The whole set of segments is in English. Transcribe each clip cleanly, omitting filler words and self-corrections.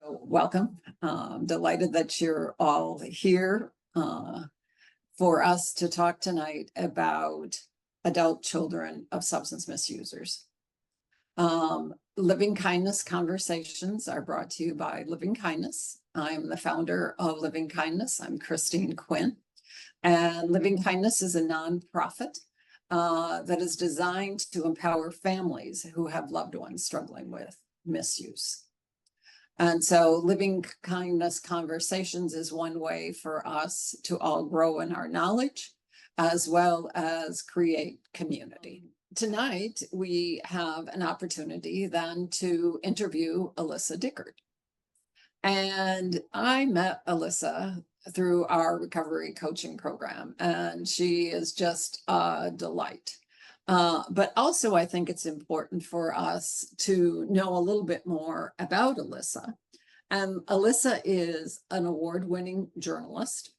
Welcome. Delighted that you're all here for us to talk tonight about adult children of substance misusers. Living Kindness Conversations are brought to you by Living Kindness. I'm the founder of Living Kindness. I'm Christine Quinn. And Living Kindness is a nonprofit that is designed to empower families who have loved ones struggling with misuse. And so Living Kindness Conversations is one way for us to all grow in our knowledge, as well as create community. Tonight, we have an opportunity then to interview Allyssa Dickert. And I met Allyssa through our recovery coaching program, and she is just a delight. But also, I think it's important for us to know a little bit more about Allyssa. And Allyssa is an award-winning journalist,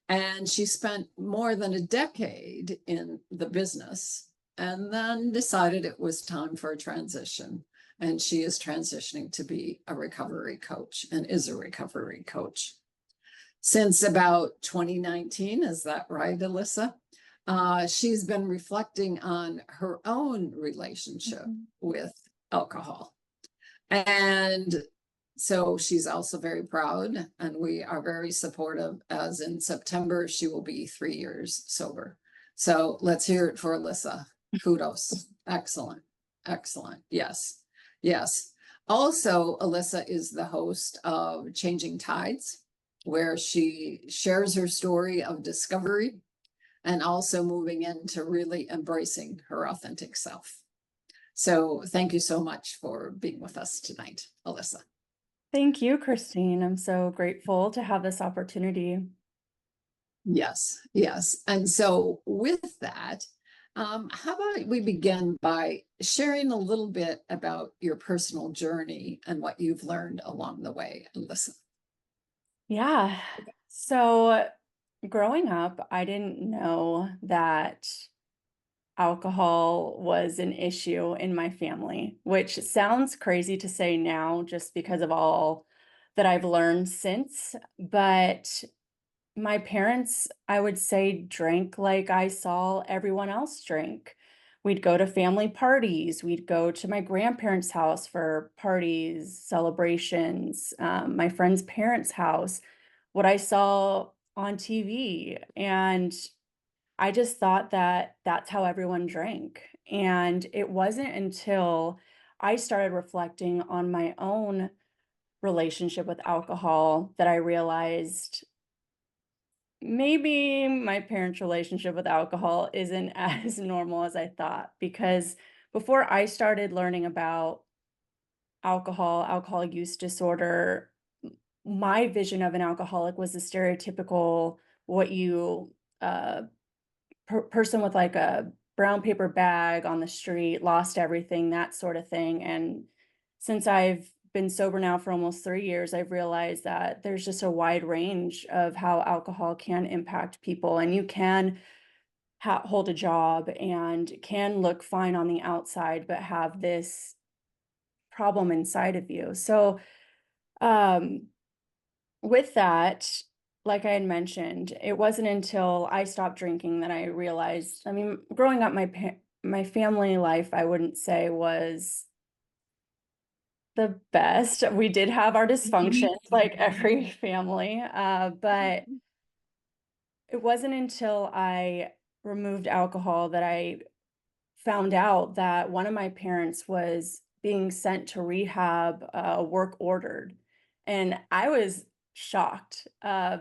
and she spent more than a decade in the business and then decided it was time for a transition. And she is transitioning to be a recovery coach and is a recovery coach. Since about 2019, is that right, Allyssa? She's been reflecting on her own relationship with alcohol. And so she's also very proud, and we are very supportive, as in September, she will be 3 years sober. So let's hear it for Allyssa. Kudos. Excellent. Excellent. Yes. Yes. Also, Allyssa is the host of Changing Tides, where she shares her story of discovery and also moving into really embracing her authentic self. So thank you so much for being with us tonight, Allyssa. Thank you, Christine. I'm so grateful to have this opportunity. Yes, yes. And so with that, how about we begin by sharing a little bit about your personal journey and what you've learned along the way, Allyssa? Yeah. So growing up, I didn't know that alcohol was an issue in my family, which sounds crazy to say now just because of all that I've learned since. But my parents, I would say, drank like I saw everyone else drink. We'd go to family parties. We'd go to my grandparents' house for parties, celebrations, my friend's parents' house, what I saw on TV. And I just thought that that's how everyone drank. And it wasn't until I started reflecting on my own relationship with alcohol that I realized maybe my parents' relationship with alcohol isn't as normal as I thought. Because before I started learning about alcohol use disorder, my vision of an alcoholic was the stereotypical, what you person with like a brown paper bag on the street, lost everything, that sort of thing. And since I've been sober now for almost 3 years, I've realized that there's just a wide range of how alcohol can impact people. And you can hold a job and can look fine on the outside, but have this problem inside of you. So, um, with that, like I had mentioned, it wasn't until I stopped drinking that I realized, I mean, growing up, my family life, I wouldn't say was the best. We did have our dysfunctions like every family, but it wasn't until I removed alcohol that I found out that one of my parents was being sent to rehab, work ordered. And I was shocked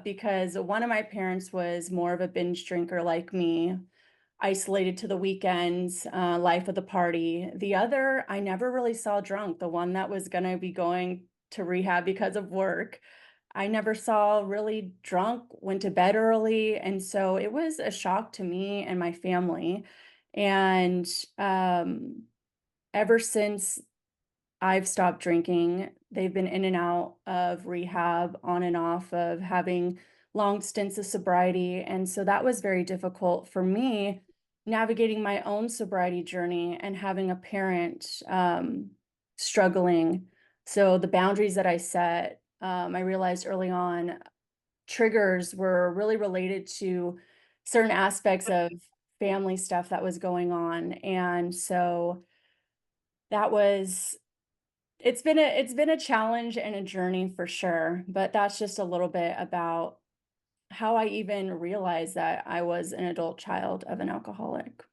because one of my parents was more of a binge drinker like me, isolated to the weekends, life of the party. The other, I never really saw drunk, the one that was going to be going to rehab because of work. I never saw really drunk, went to bed early. And so it was a shock to me and my family. And ever since I've stopped drinking, they've been in and out of rehab, on and off of having long stints of sobriety. And so that was very difficult for me navigating my own sobriety journey and having a parent struggling So the boundaries that I set, I realized early on, triggers were really related to certain aspects of family stuff that was going on. And so that was it's been a challenge and a journey for sure, but that's just a little bit about how I even realized that I was an adult child of an alcoholic.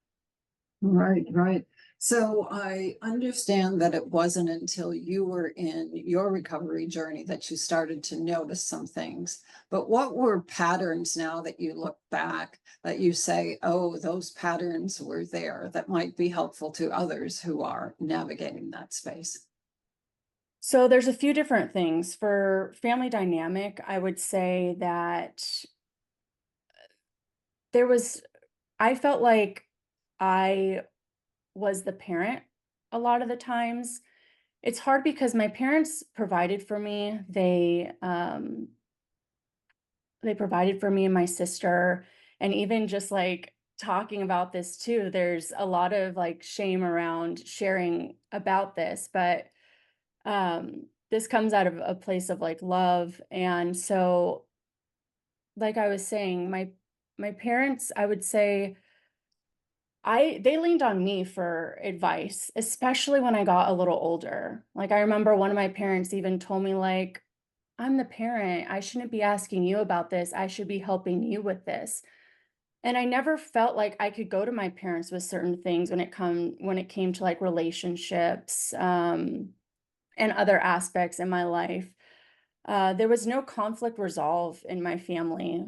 Right, right. So I understand that it wasn't until you were in your recovery journey that you started to notice some things. But what were patterns now that you look back that you say, oh, those patterns were there that might be helpful to others who are navigating that space? So there's a few different things. For family dynamic, I would say that there was I felt like I was the parent a lot of the times. It's hard because my parents provided for me. They provided for me and my sister, and even just, like, talking about this too, there's a lot of, like, shame around sharing about this, but, this comes out of a place of, like, love, and so, like I was saying, my parents, I would say I they leaned on me for advice, especially when I got a little older. Like, I remember one of my parents even told me, like, "I'm the parent. I shouldn't be asking you about this. I should be helping you with this." And I never felt like I could go to my parents with certain things when it came to, like, relationships, and other aspects in my life. There was no conflict resolve in my family.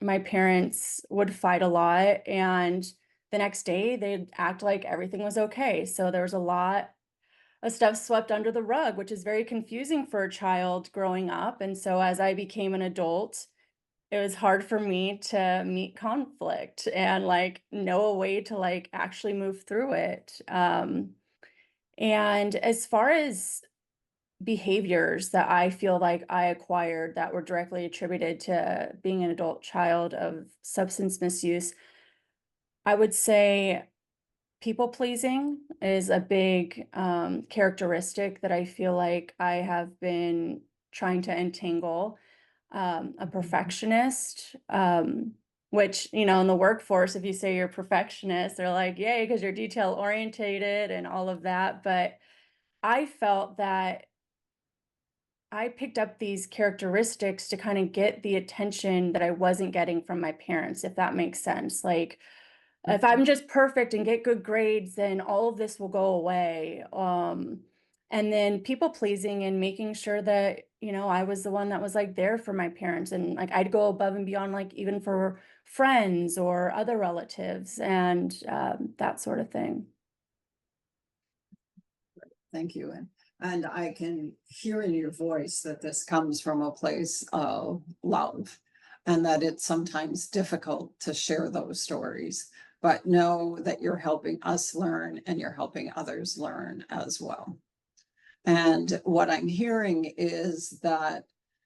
My parents would fight a lot, and the next day, they'd act like everything was okay. So there was a lot of stuff swept under the rug, which is very confusing for a child growing up. And so as I became an adult, it was hard for me to meet conflict and like know a way to like actually move through it. And as far as behaviors that I feel like I acquired that were directly attributed to being an adult child of substance misuse, I would say people pleasing is a big characteristic that I feel like I have been trying to entangle. A perfectionist, which, you know, in the workforce, if you say you're a perfectionist, they're like, yay, because you're detail orientated and all of that. But I felt that I picked up these characteristics to kind of get the attention that I wasn't getting from my parents, if that makes sense. Like, if I'm just perfect and get good grades, then all of this will go away. And then people pleasing and making sure that, you know, I was the one that was like there for my parents and like I'd go above and beyond, like even for friends or other relatives and that sort of thing. Thank you. And I can hear in your voice that this comes from a place of love and that it's sometimes difficult to share those stories, but know that you're helping us learn and you're helping others learn as well. And what I'm hearing is that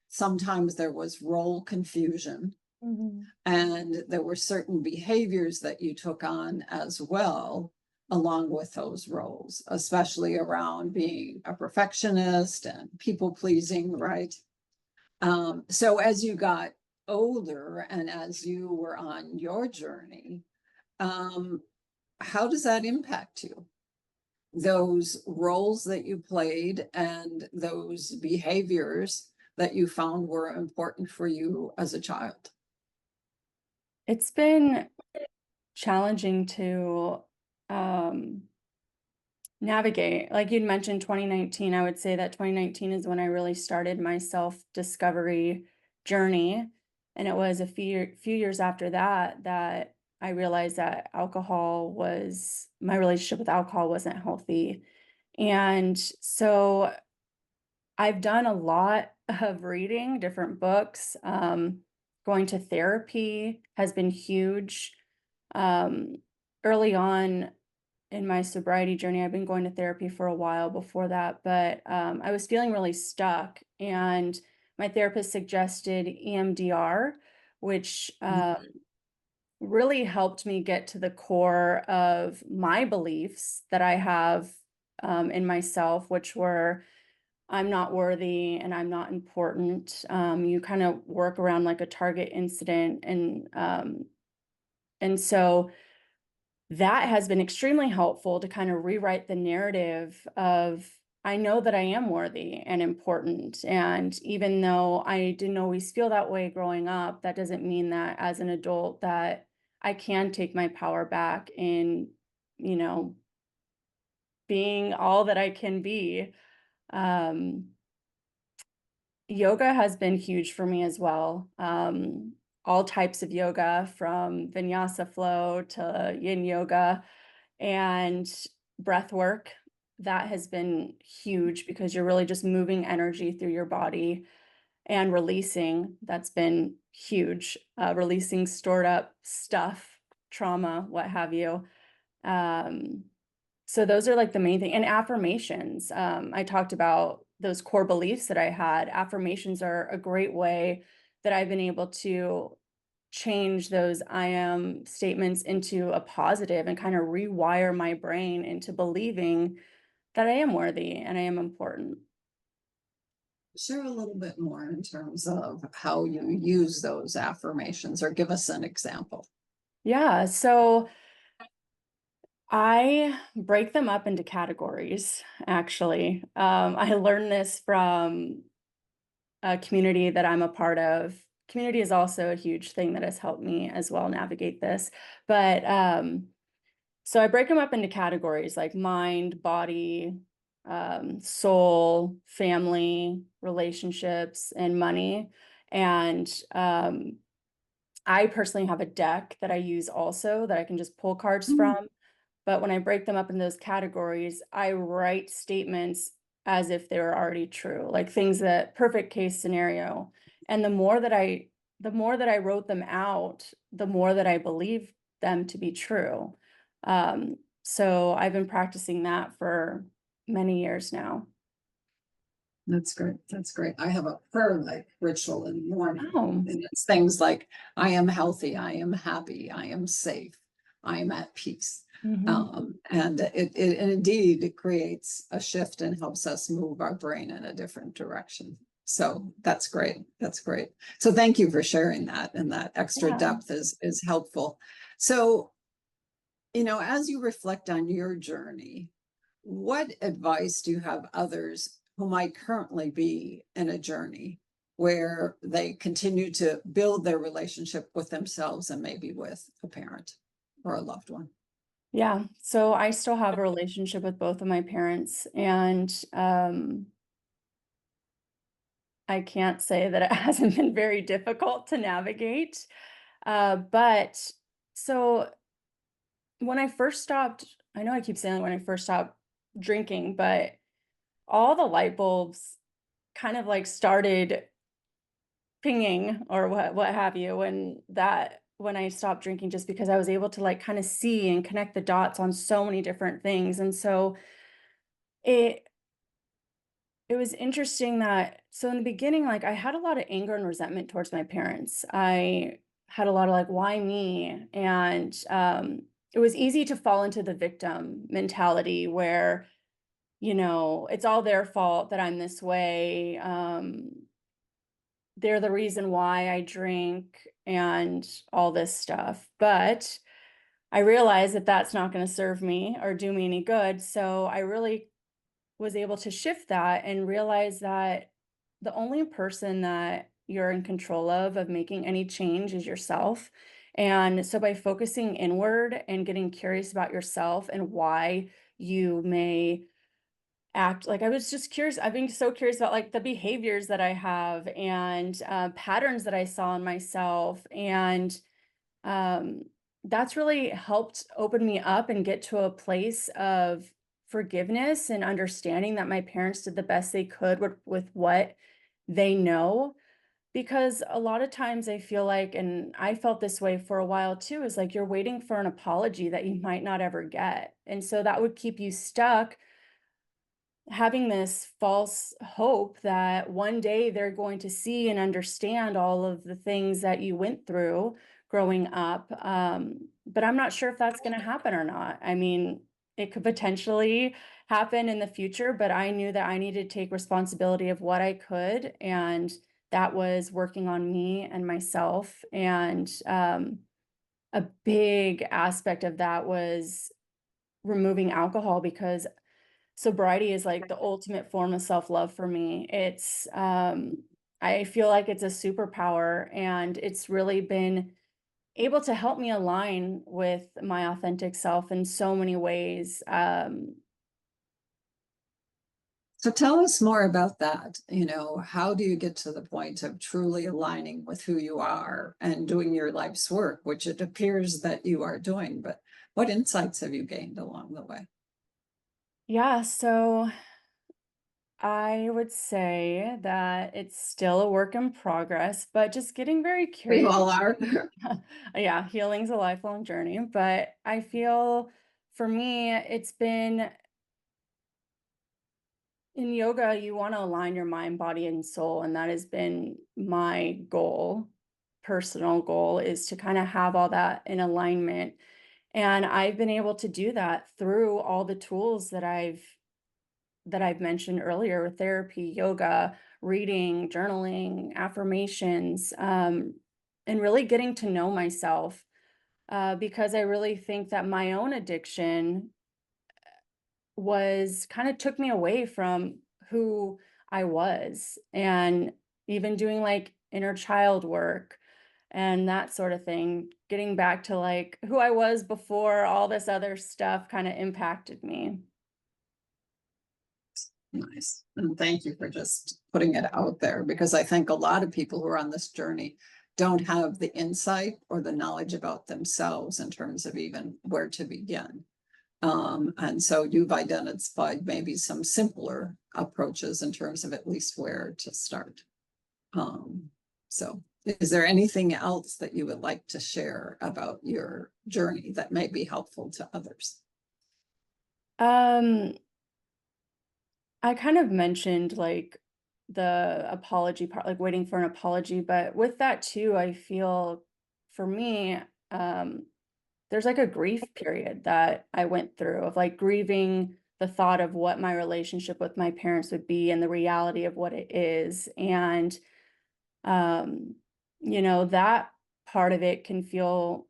sometimes there was role confusion Mhm. and there were certain behaviors that you took on as well, along with those roles, especially around being a perfectionist and people pleasing, right? So as you got older and as you were on your journey, um, how does that impact you? Those roles that you played and those behaviors that you found were important for you as a child? It's been challenging to um, navigate. Like you'd mentioned 2019, I would say that 2019 is when I really started my self-discovery journey. And it was a few years after that that I realized that my relationship with alcohol wasn't healthy. And so I've done a lot of reading different books. Going to therapy has been huge. Um, Early on, in my sobriety journey, I've been going to therapy for a while before that, but I was feeling really stuck, and my therapist suggested EMDR, which really helped me get to the core of my beliefs that I have in myself, which were I'm not worthy and I'm not important. You kind of work around like a target incident, and so that has been extremely helpful to kind of rewrite the narrative of I know that I am worthy and important. And even though I didn't always feel that way growing up, that doesn't mean that as an adult that I can take my power back in, you know, being all that I can be. Um, Yoga has been huge for me as well. All types of yoga from vinyasa flow to yin yoga and breath work. That has been huge because you're really just moving energy through your body and releasing. That's been huge. Releasing stored up stuff, trauma, what have you. Um, so those are like the main thing. And affirmations. I talked about those core beliefs that I had. Affirmations are a great way that I've been able to change those I am statements into a positive and kind of rewire my brain into believing that I am worthy and I am important. Share a little bit more in terms of how you use those affirmations, or give us an example. Yeah. So I break them up into categories, actually. I learned this from a community that I'm a part of. Community is also a huge thing that has helped me as well navigate this. But so I break them up into categories like mind, body, soul, family, relationships, and money. And I personally have a deck that I use also that I can just pull cards Mm. from. But when I break them up in those categories, I write statements as if they were already true, like things that perfect case scenario. And the more that I wrote them out, the more that I believe them to be true. So I've been practicing that for many years now. That's great. That's great. I have a prayer like ritual in the morning. Oh, And it's things like, I am healthy, I am happy, I am safe, I am at peace. mhm. And it indeed it creates a shift and helps us move our brain in a different direction. So that's great. That's great. So thank you for sharing that, and that extra Yeah. depth is helpful. So, as you reflect on your journey, what advice do you have others who might currently be in a journey where they continue to build their relationship with themselves and maybe with a parent or a loved one? Yeah. So I still have a relationship with both of my parents, and I can't say that it hasn't been very difficult to navigate. But so when I first stopped, I know I keep saying when I first stopped drinking, but all the light bulbs kind of like started pinging or what have you when I stopped drinking, just because I was able to like kind of see and connect the dots on so many different things. And so it it was interesting that so in the beginning, like I had a lot of anger and resentment towards my parents. I had a lot of like, why me? And it was easy to fall into the victim mentality where, it's all their fault that I'm this way. They're the reason why I drink and all this stuff. But I realized that that's not going to serve me or do me any good. So I really was able to shift that and realize that the only person that you're in control of making any change is yourself. And so by focusing inward and getting curious about yourself and why you may act like I was just curious, I've been so curious about like the behaviors that I have and patterns that I saw in myself. And um, that's really helped open me up and get to a place of forgiveness and understanding that my parents did the best they could with what they know. Because a lot of times I feel like, and I felt this way for a while too, is like you're waiting for an apology that you might not ever get. And so that would keep you stuck having this false hope that one day they're going to see and understand all of the things that you went through growing up. But I'm not sure if that's going to happen or not. I mean, it could potentially happen in the future, but I knew that I needed to take responsibility of what I could, and that was working on me and myself. And a big aspect of that was removing alcohol, because sobriety is like the ultimate form of self-love for me. It's I feel like it's a superpower, and it's really been able to help me align with my authentic self in so many ways. So tell us more about that. You know, how do you get to the point of truly aligning with who you are and doing your life's work, which it appears that you are doing, but what insights have you gained along the way? Yeah, so I would say that it's still a work in progress, but just getting very We curious. all are. Yeah, healing's a lifelong journey, but I feel for me, it's been in yoga, you want to align your mind, body, and soul. And that has been my goal, personal goal, is to kind of have all that in alignment. And I've been able to do that through all the tools that I've mentioned earlier, with therapy, yoga, reading, journaling, affirmations, and really getting to know myself. Because I really think that my own addiction was kind of took me away from who I was, and even doing like inner child work and that sort of thing, getting back to like who I was before all this other stuff kind of impacted me. Nice. And thank you for just putting it out there, because I think a lot of people who are on this journey don't have the insight or the knowledge about themselves in terms of even where to begin. And so you've identified maybe some simpler approaches in terms of at least where to start. So is there anything else that you would like to share about your journey that may be helpful to others? Um, I kind of mentioned like the apology part, like waiting for an apology, but with that too, I feel for me, um, there's like a grief period that I went through of like grieving the thought of what my relationship with my parents would be and the reality of what it is. And, um, that part of it can feel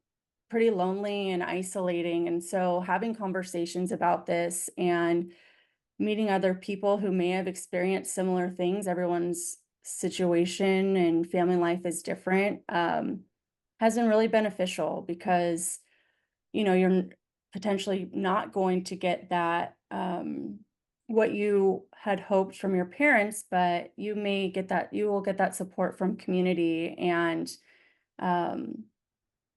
pretty lonely and isolating. And so having conversations about this and meeting other people who may have experienced similar things, everyone's situation and family life is different, has been really beneficial, because you're potentially not going to get that, what you had hoped from your parents, but you will get that support from community. And um,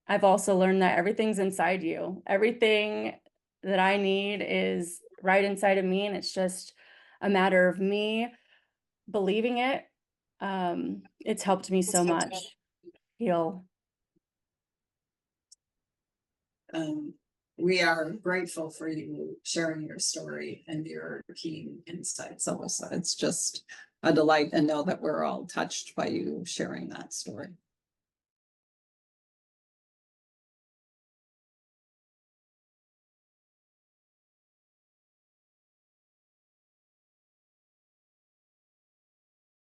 I've also learned that everything's inside you. Everything that I need is right inside of me, and it's just a matter of me believing it. It's helped me so much heal. Um, we are grateful for you sharing your story and your keen insights, Alyssa. It's just a delight, and know that we're all touched by you sharing that story.